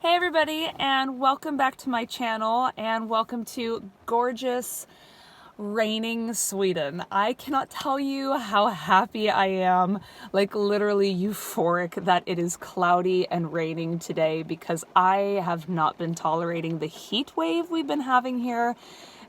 Hey everybody, and welcome back to my channel, and welcome to gorgeous, raining Sweden. I cannot tell you how happy I am, like literally euphoric that it is cloudy and raining today, because I have not been tolerating the heat wave we've been having here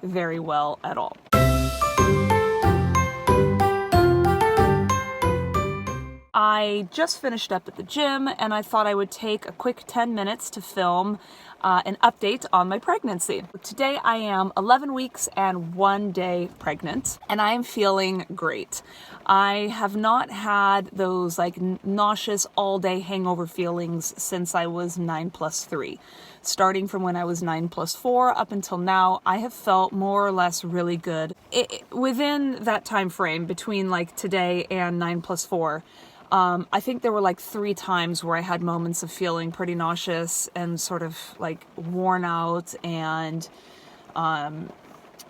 very well at all. I just finished up at the gym, and I thought I would take a quick 10 minutes to film an update on my pregnancy. Today I am 11 weeks and 1 day pregnant, and I am feeling great. I have not had those like nauseous all-day hangover feelings since I was 9+3. Starting from when I was 9+4 up until now, I have felt more or less really good. Within that time frame between like today and 9+4, I think there were like 3 times where I had moments of feeling pretty nauseous and sort of like worn out and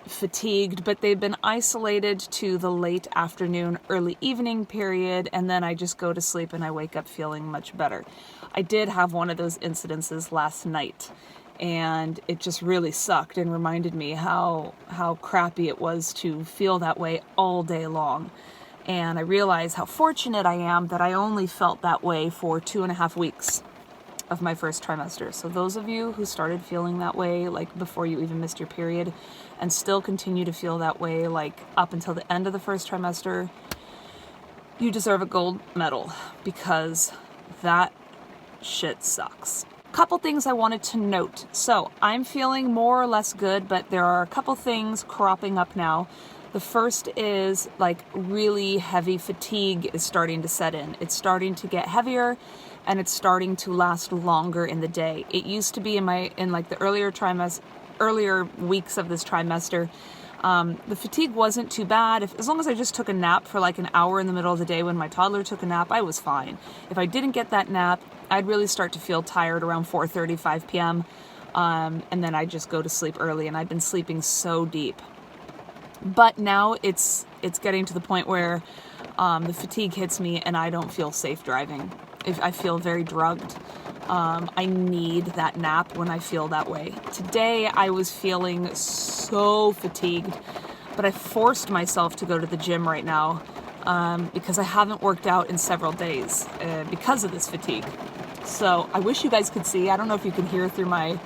fatigued, but they've been isolated to the late afternoon, early evening period, and then I just go to sleep and I wake up feeling much better. I did have one of those incidences last night, and it just really sucked and reminded me how crappy it was to feel that way all day long. And I realize how fortunate I am that I only felt that way for 2.5 weeks of my first trimester. So those of you who started feeling that way like before you even missed your period and still continue to feel that way like up until the end of the first trimester, you deserve a gold medal, because that shit sucks. Couple things I wanted to note. So I'm feeling more or less good, but there are a couple things cropping up now. The first is like really heavy fatigue is starting to set in. It's starting to get heavier, and it's starting to last longer in the day. It used to be in like the earlier weeks of this trimester, the fatigue wasn't too bad. As long as I just took a nap for like an hour in the middle of the day when my toddler took a nap, I was fine. If I didn't get that nap, I'd really start to feel tired around 4:30, 5 p.m. And then I'd just go to sleep early, and I'd been sleeping so deep. But now it's getting to the point where the fatigue hits me and I don't feel safe driving. I feel very drugged. I need that nap when I feel that way. Today I was feeling so fatigued, but I forced myself to go to the gym right now because I haven't worked out in several days because of this fatigue. So I wish you guys could see. I don't know if you can hear through my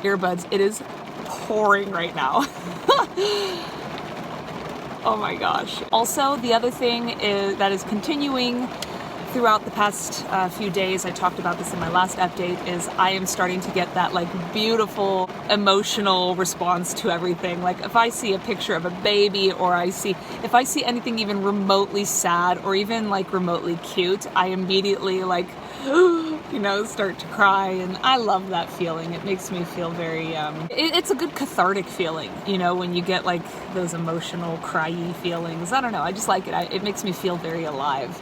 earbuds. It is pouring right now. Oh my gosh. Also, the other thing that is continuing throughout the past few days, I talked about this in my last update, is I am starting to get that like beautiful emotional response to everything. Like if I see a picture of a baby, or if I see anything even remotely sad or even like remotely cute, I immediately like start to cry, and I love that feeling. It makes me feel very, it's a good cathartic feeling, when you get like those emotional cryy feelings. I don't know, I just like it. It makes me feel very alive.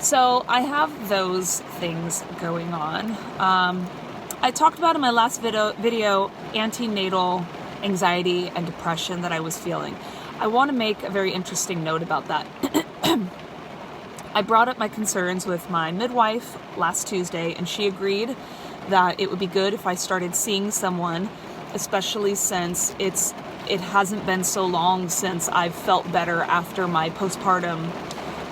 So I have those things going on. I talked about in my last video antenatal anxiety and depression that I was feeling. I want to make a very interesting note about that. I brought up my concerns with my midwife last Tuesday, and she agreed that it would be good if I started seeing someone, especially since it hasn't been so long since I've felt better after my postpartum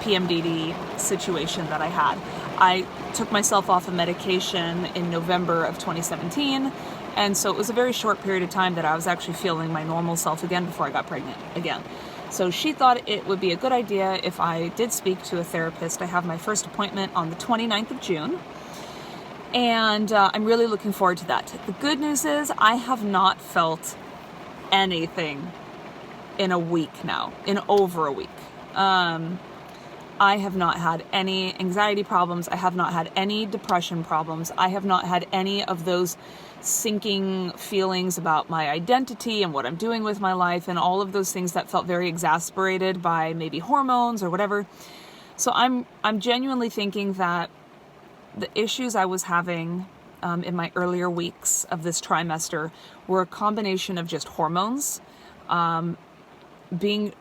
PMDD situation that I had. I took myself off of medication in November of 2017, and so it was a very short period of time that I was actually feeling my normal self again before I got pregnant again. So she thought it would be a good idea if I did speak to a therapist. I have my first appointment on the 29th of June, and I'm really looking forward to that. The good news is I have not felt anything in a week now, in over a week. I have not had any anxiety problems. I have not had any depression problems. I have not had any of those sinking feelings about my identity and what I'm doing with my life and all of those things that felt very exasperated by maybe hormones or whatever. So I'm genuinely thinking that the issues I was having in my earlier weeks of this trimester were a combination of just hormones, being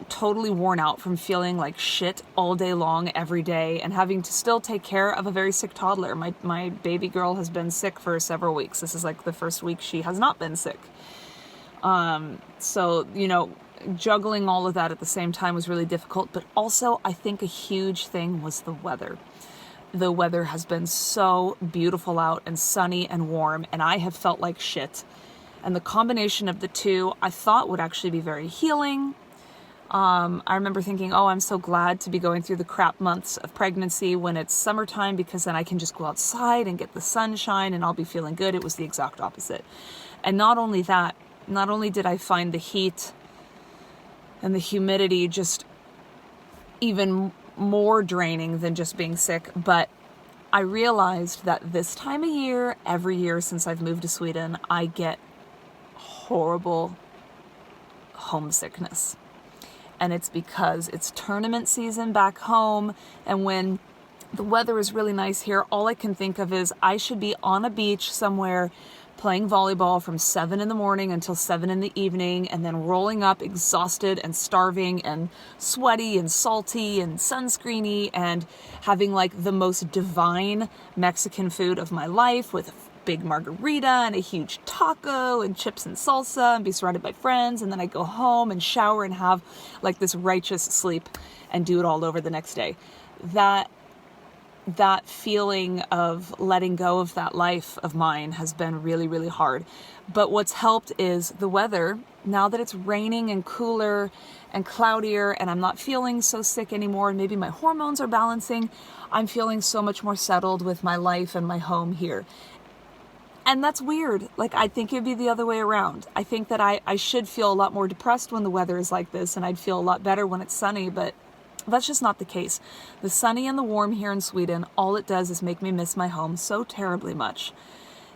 totally worn out from feeling like shit all day long, every day, and having to still take care of a very sick toddler. My baby girl has been sick for several weeks. This is like the first week she has not been sick. So, juggling all of that at the same time was really difficult. But also, I think a huge thing was the weather. The weather has been so beautiful out and sunny and warm, and I have felt like shit. And the combination of the two, I thought would actually be very healing. I remember thinking, oh, I'm so glad to be going through the crap months of pregnancy when it's summertime, because then I can just go outside and get the sunshine and I'll be feeling good. It was the exact opposite. And not only that, not only did I find the heat and the humidity just even more draining than just being sick, but I realized that this time of year, every year since I've moved to Sweden, I get horrible homesickness. And it's because it's tournament season back home, and when the weather is really nice here, all I can think of is I should be on a beach somewhere playing volleyball from 7 in the morning until 7 in the evening, and then rolling up exhausted and starving and sweaty and salty and sunscreeny, and having like the most divine Mexican food of my life with a big margarita and a huge taco and chips and salsa, and be surrounded by friends. And then I go home and shower and have like this righteous sleep and do it all over the next day. That feeling of letting go of that life of mine has been really, really hard. But what's helped is the weather. Now that it's raining and cooler and cloudier, and I'm not feeling so sick anymore, and maybe my hormones are balancing, I'm feeling so much more settled with my life and my home here. And that's weird. Like, I think it'd be the other way around. I think that I should feel a lot more depressed when the weather is like this, and I'd feel a lot better when it's sunny, but that's just not the case. The sunny and the warm here in Sweden, all it does is make me miss my home so terribly much.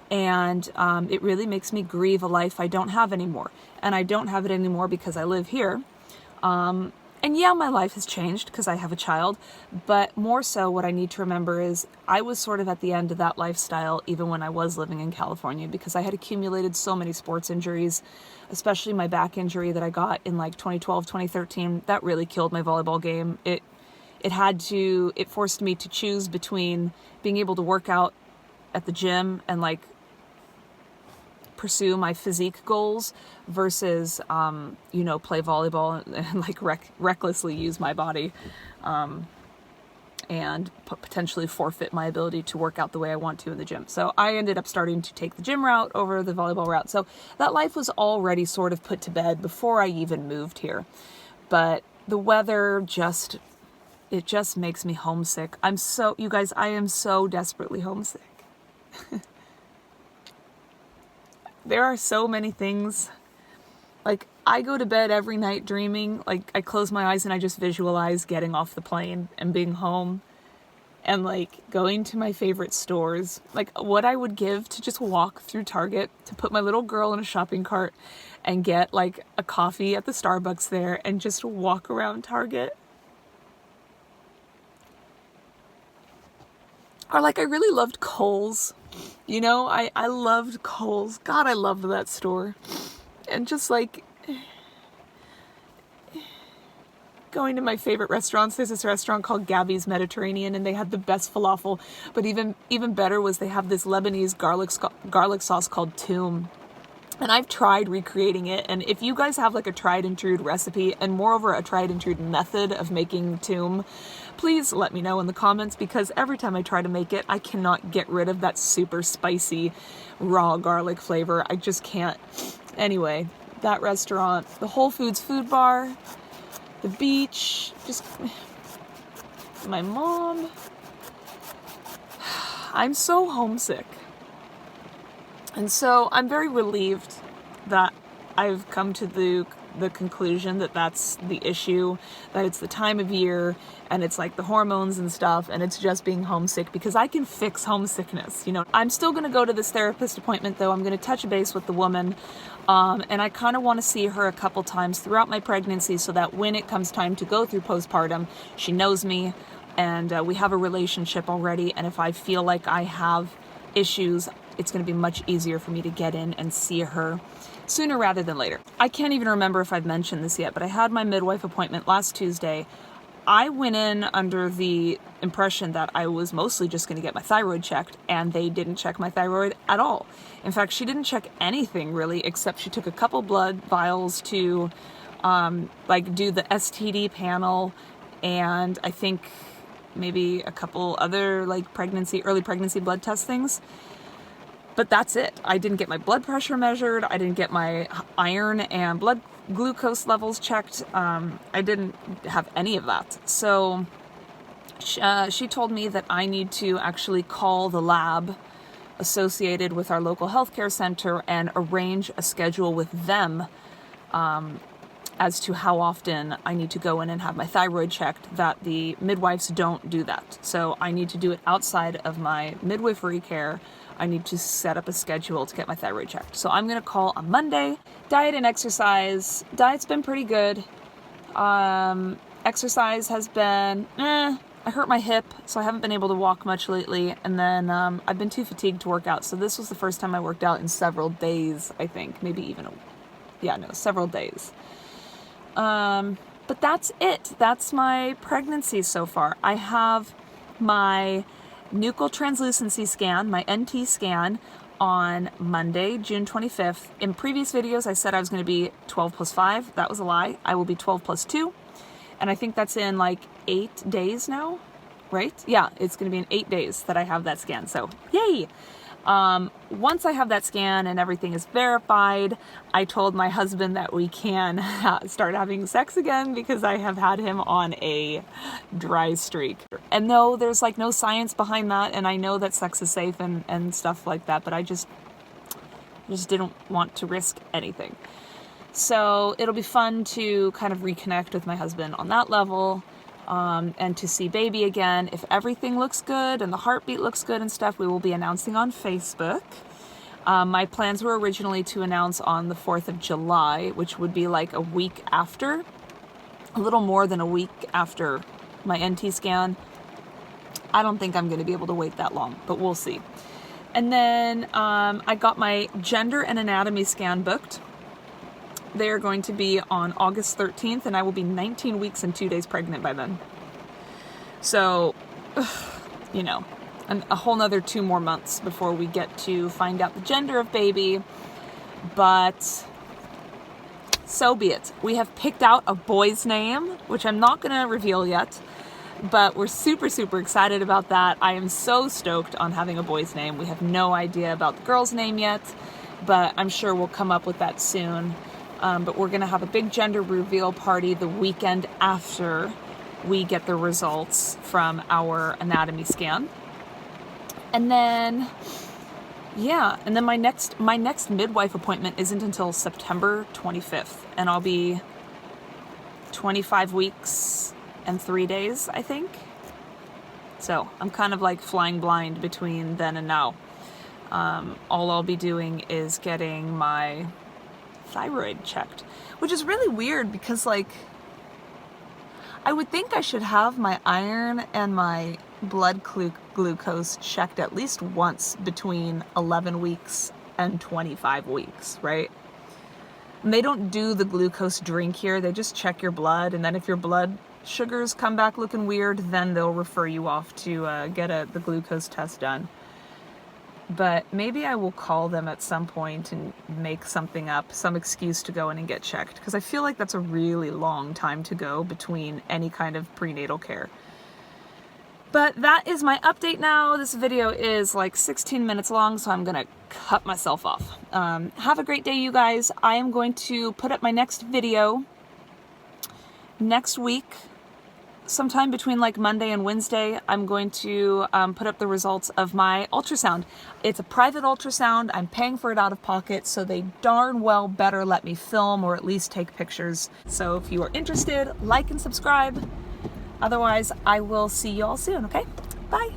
And it really makes me grieve a life I don't have anymore. And I don't have it anymore because I live here. And yeah, my life has changed because I have a child, but more so what I need to remember is I was sort of at the end of that lifestyle even when I was living in California, because I had accumulated so many sports injuries, especially my back injury that I got in like 2012, 2013. That really killed my volleyball game. It forced me to choose between being able to work out at the gym and like pursue my physique goals versus, play volleyball and like recklessly use my body, and potentially forfeit my ability to work out the way I want to in the gym. So I ended up starting to take the gym route over the volleyball route. So that life was already sort of put to bed before I even moved here. But the weather just makes me homesick. I am so desperately homesick. There are so many things. Like, I go to bed every night dreaming, like, I close my eyes and I just visualize getting off the plane and being home and, like, going to my favorite stores. Like, what I would give to just walk through Target, to put my little girl in a shopping cart and get, like, a coffee at the Starbucks there and just walk around Target. Or, like, I really loved Kohl's. I loved Kohl's. God, I loved that store. And just like going to my favorite restaurants. There's this restaurant called Gabby's Mediterranean, and they had the best falafel. But even better was they have this Lebanese garlic sauce called Toom. And I've tried recreating it. And if you guys have like a tried and true recipe, and moreover a tried and true method of making Toom, please let me know in the comments, because every time I try to make it, I cannot get rid of that super spicy raw garlic flavor. I just can't. Anyway, that restaurant, the Whole Foods food bar, the beach, just my mom. I'm so homesick. And so I'm very relieved that I've come to the conclusion that that's the issue, that it's the time of year and it's like the hormones and stuff, and it's just being homesick, because I can fix homesickness. I'm still going to go to this therapist appointment though. I'm going to touch base with the woman, and I kind of want to see her a couple times throughout my pregnancy so that when it comes time to go through postpartum, she knows me and we have a relationship already. And if I feel like I have issues, it's going to be much easier for me to get in and see her sooner rather than later. I can't even remember if I've mentioned this yet, but I had my midwife appointment last Tuesday. I went in under the impression that I was mostly just going to get my thyroid checked, and they didn't check my thyroid at all. In fact, she didn't check anything really, except she took a couple blood vials to like do the STD panel, and I think maybe a couple other like early pregnancy blood test things. But that's it. I didn't get my blood pressure measured. I didn't get my iron and blood glucose levels checked. I didn't have any of that. So she told me that I need to actually call the lab associated with our local healthcare center and arrange a schedule with them as to how often I need to go in and have my thyroid checked, that the midwives don't do that. So I need to do it outside of my midwifery care. I need to set up a schedule to get my thyroid checked. So I'm going to call on Monday. Diet and exercise. Diet's been pretty good. Exercise has been, I hurt my hip, so I haven't been able to walk much lately. And then I've been too fatigued to work out. So this was the first time I worked out in several days, I think. Maybe even, several days. But that's it. That's my pregnancy so far. I have my nuchal translucency scan, my NT scan, on Monday, June 25th. In previous videos, I said I was going to be 12 plus 5. That was a lie. I will be 12 plus 2. And I think that's in like 8 days now, right? Yeah, it's going to be in 8 days that I have that scan. So, yay! Once I have that scan and everything is verified, I told my husband that we can start having sex again, because I have had him on a dry streak. And no, there's like no science behind that, and I know that sex is safe and stuff like that, but I just didn't want to risk anything. So it'll be fun to kind of reconnect with my husband on that level. And to see baby again. If everything looks good and the heartbeat looks good and stuff, we will be announcing on Facebook. My plans were originally to announce on the 4th of July, which would be like a week after, a little more than a week after my NT scan. I don't think I'm going to be able to wait that long, but we'll see. And then I got my gender and anatomy scan booked. They are going to be on August 13th, and I will be 19 weeks and 2 days pregnant by then. So, a whole nother 2 more months before we get to find out the gender of baby. But so be it. We have picked out a boy's name, which I'm not going to reveal yet, but we're super, super excited about that. I am so stoked on having a boy's name. We have no idea about the girl's name yet, but I'm sure we'll come up with that soon. But we're going to have a big gender reveal party the weekend after we get the results from our anatomy scan. And then, my next midwife appointment isn't until September 25th, and I'll be 25 weeks and 3 days, I think. So I'm kind of like flying blind between then and now. All I'll be doing is getting my thyroid checked, which is really weird because like I would think I should have my iron and my blood glucose checked at least once between 11 weeks and 25 weeks, right? And they don't do the glucose drink here. They just check your blood, and then if your blood sugars come back looking weird, then they'll refer you off to get the glucose test done. But maybe I will call them at some point and make something up, some excuse to go in and get checked, because I feel like that's a really long time to go between any kind of prenatal care. But that is my update now. This video is like 16 minutes long, so I'm going to cut myself off. Have a great day, you guys. I am going to put up my next video next week. Sometime between like Monday and Wednesday, I'm going to put up the results of my ultrasound. It's a private ultrasound. I'm paying for it out of pocket, so they darn well better let me film or at least take pictures. So if you are interested, like and subscribe. Otherwise, I will see you all soon, okay? Bye.